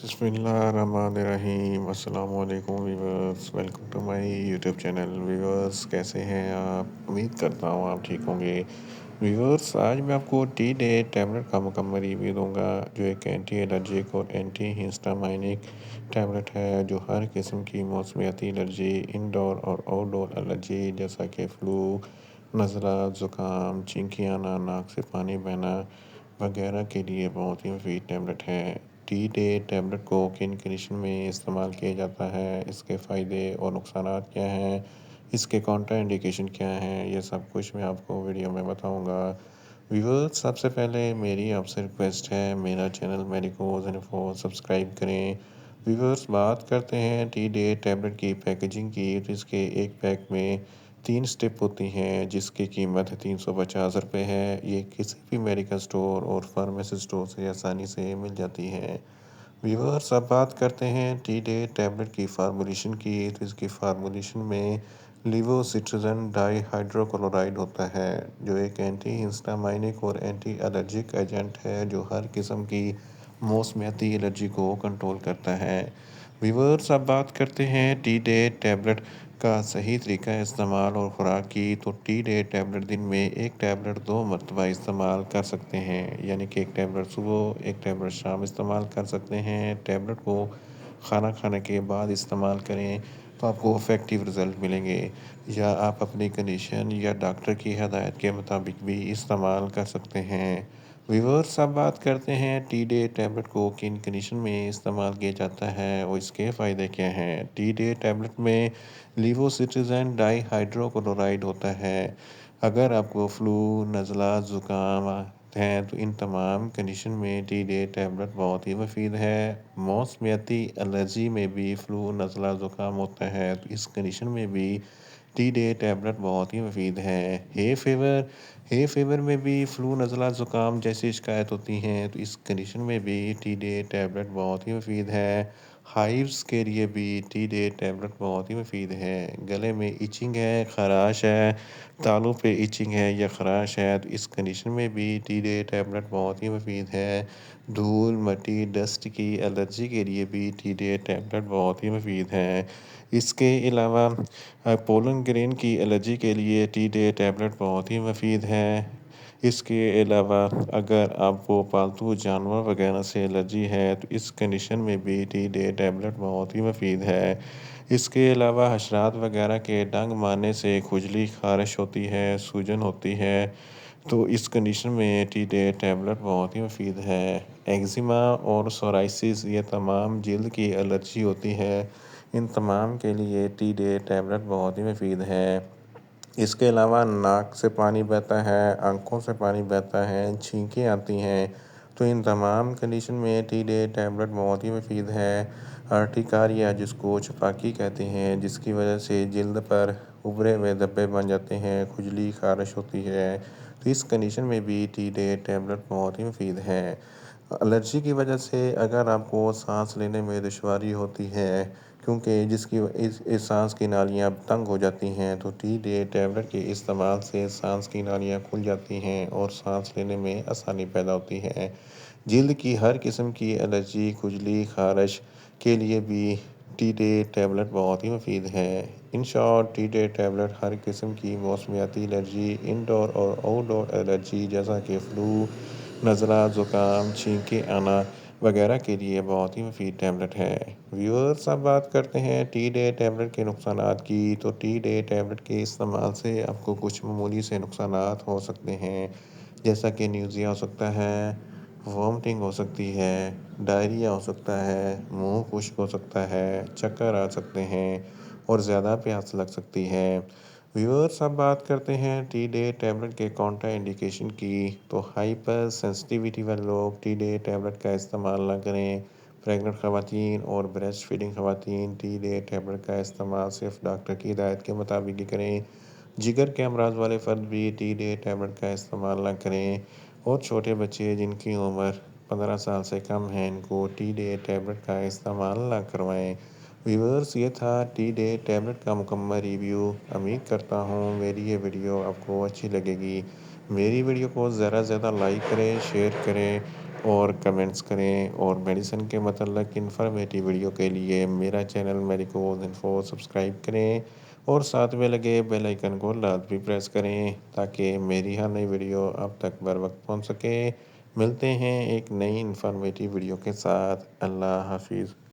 बिस्मिल्लाहिर्रहमानिर्रहीम अस्सलाम वालेकुम viewers. Welcome to my YouTube channel. Viewers, कैसे हैं आप? उम्मीद करता हूँ आप ठीक होंगे। व्यूअर्स, आज मैं आपको टी डे टैबलेट का मुकम्मल रिव्यू दूंगा, जो एक एंटी एलर्जिक और एंटी हिस्टामाइनिक टैबलेट है, जो हर किस्म की मौसमियाती एलर्जी, इंडोर और आउटडोर एलर्जी जैसा कि फ्लू, नज़ला, ज़ुकाम, छींकी आना, नाक से पानी बहना वगैरह के लिए बहुत ही मुफीद टैबलेट है। टी डे टैबलेट को किन कंडीशन में इस्तेमाल किया जाता है, इसके फ़ायदे और नुकसानात क्या हैं, इसके काउंटर इंडिकेशन क्या हैं, ये सब कुछ मैं आपको वीडियो में बताऊंगा। व्यूअर्स, सबसे पहले मेरी आपसे रिक्वेस्ट है, मेरा चैनल मेडिकोज इन्फो सब्सक्राइब करें। व्यूअर्स, बात करते हैं टी डे टैबलेट की पैकेजिंग की, तो इसके एक पैक में 3 स्टेप होती हैं, जिसकी कीमत 350 रुपये है। ये किसी भी मेडिकल स्टोर और फार्मेसी स्टोर से आसानी से मिल जाती है। व्यूअर्स, अब बात करते हैं टी डे टैबलेट की फार्मूलेशन की, तो इसकी फार्मूलेशन में लीवोसिट्राज़ोन डाइहाइड्रोक्लोराइड होता है, जो एक एंटी हिस्टामाइनिक और एंटी एलर्जिक एजेंट है, जो हर किस्म की मौसमियाती एलर्जी को कंट्रोल करता है। व्यूअर्स, अब बात करते हैं टी डे टैबलेट का सही तरीका इस्तेमाल और खुराक की, तो टी डे टैबलेट दिन में एक टैबलेट 2 मरतबा इस्तेमाल कर सकते हैं, यानी कि एक टैबलेट सुबह, एक टैबलेट शाम इस्तेमाल कर सकते हैं। टैबलेट को खाना खाने के बाद इस्तेमाल करें तो आपको इफ़ेक्टिव रिज़ल्ट मिलेंगे, या आप अपनी कंडीशन या डॉक्टर की हदायत के मुताबिक भी इस्तेमाल कर सकते हैं। व्यूअर्स, अब बात करते हैं टी डे टैबलेट को किन कंडीशन में इस्तेमाल किया जाता है और इसके फ़ायदे क्या हैं। टी डे टैबलेट में लीवोसिट्राज़ोन डाइहाइड्रोक्लोराइड होता है। अगर आपको फ्लू, नज़ला, ज़ुकाम हैं, तो इन तमाम कंडीशन में टी डे टैबलेट बहुत ही मुफीद है। मौसमियाती एलर्जी में भी फ्लू, नज़ला, ज़ुकाम होता है, तो इस कंडीशन में भी टी डे टैबलेट बहुत ही मुफीद है। हे फेवर में भी फ्लू, नज़ला, ज़ुकाम जैसी शिकायत होती हैं, तो इस कंडीशन में भी टी डे टैबलेट बहुत ही मुफीद है। हाइव्स के लिए भी टी डे टैबलेट बहुत ही मुफीद है। गले में इचिंग है, ख़राश है, तालू पे इचिंग है या ख़राश है, तो इस कंडीशन में भी टी डे टैबलेट बहुत ही मुफीद है। धूल, मिट्टी, डस्ट की एलर्जी के लिए भी टी डे टैबलेट बहुत ही मुफीद है। इसके अलावा पोलन ग्रेन की एलर्जी के लिए टी डे टैबलेट बहुत ही मुफीद है। इसके अलावा अगर आपको पालतू जानवर वगैरह से एलर्जी है, तो इस कंडीशन में भी टी डे टैबलेट बहुत ही मुफीद है। इसके अलावा हशरात वगैरह के डंग मारने से खुजली, खारिश होती है, सूजन होती है, तो इस कंडीशन में टी डे टैबलेट बहुत ही मुफीद है। एक्जिमा और सोराइसिस, ये तमाम जल्द की एलर्जी होती है, इन तमाम के लिए टी डे टैबलेट बहुत ही मुफीद है। इसके अलावा नाक से पानी बहता है, आँखों से पानी बहता है, छींकें आती हैं, तो इन तमाम कंडीशन में टी डे टैबलेट बहुत ही मुफीद है। अर्टिकारिया, जिसको छपाकी कहते हैं, जिसकी वजह से जल्द पर उभरे हुए धब्बे बन जाते हैं, खुजली, खारिश होती है, तो इस कंडीशन में भी टी डे टैबलेट बहुत ही मुफीद है। एलर्जी की वजह से अगर आपको सांस लेने में दुश्वारी होती है, क्योंकि जिसकी इस सांस की नालियाँ तंग हो जाती हैं, तो टी डे टैबलेट के इस्तेमाल से सांस की नालियाँ खुल जाती हैं और सांस लेने में आसानी पैदा होती है। जल्द की हर किस्म की एलर्जी, खुजली, खारिश के लिए भी टी डे टैबलेट बहुत ही मुफीद है। In short, T day tablet हर किस्म की मौसमियाती एलर्जी, इंडोर और आउटडोर एलर्जी जैसा कि फ्लू, नज़ला, ज़ुकाम, छींके आना वगैरह के लिए बहुत ही मुफीद टैबलेट है। व्यूअर्स, अब बात करते हैं टी डे टैबलेट के नुकसानात की, तो टी डे टैबलेट के इस्तेमाल से आपको कुछ मामूली से नुकसानात हो सकते हैं, जैसा कि न्यूज़िया हो सकता है, वॉमिटिंग हो सकती है, डायरिया हो सकता है, मुंह खुश्क हो सकता है, चक्कर आ सकते हैं और ज़्यादा प्यास लग सकती है। व्यूअर्स, अब बात करते हैं टी डे टैबलेट के काउंटर इंडिकेशन की, तो हाइपर सेंसिटिविटी वाले लोग टी डे टैबलेट का इस्तेमाल ना करें। प्रेग्नेंट ख़वातीन और ब्रेस्ट फीडिंग ख़वातीन टी डे टैबलेट का इस्तेमाल सिर्फ डॉक्टर की हिदायत के मुताबिक ही करें। जिगर के अमराज वाले फ़र्द भी टी डे टैबलेट का इस्तेमाल ना करें, और छोटे बच्चे जिनकी उम्र 15 साल से कम है, इनको टी डे टैबलेट का इस्तेमाल ना करवाएं। व्यूअर्स, ये था टी डे टैबलेट का मुकम्मल रिव्यू। उम्मीद करता हूँ मेरी ये वीडियो आपको अच्छी लगेगी। मेरी वीडियो को ज़्यादा से ज़्यादा लाइक करें, शेयर करें اور کمنٹس کریں، اور میڈیسن کے متعلق انفارمیٹیو ویڈیو کے لیے میرا چینل میڈیکوز انفو سبسکرائب کریں، اور ساتھ میں لگے بیل آئیکن کو لازمی پریس کریں تاکہ میری ہر نئی ویڈیو آپ تک بر وقت پہنچ سکے۔ ملتے ہیں ایک نئی انفارمیٹیو ویڈیو کے ساتھ۔ اللہ حافظ۔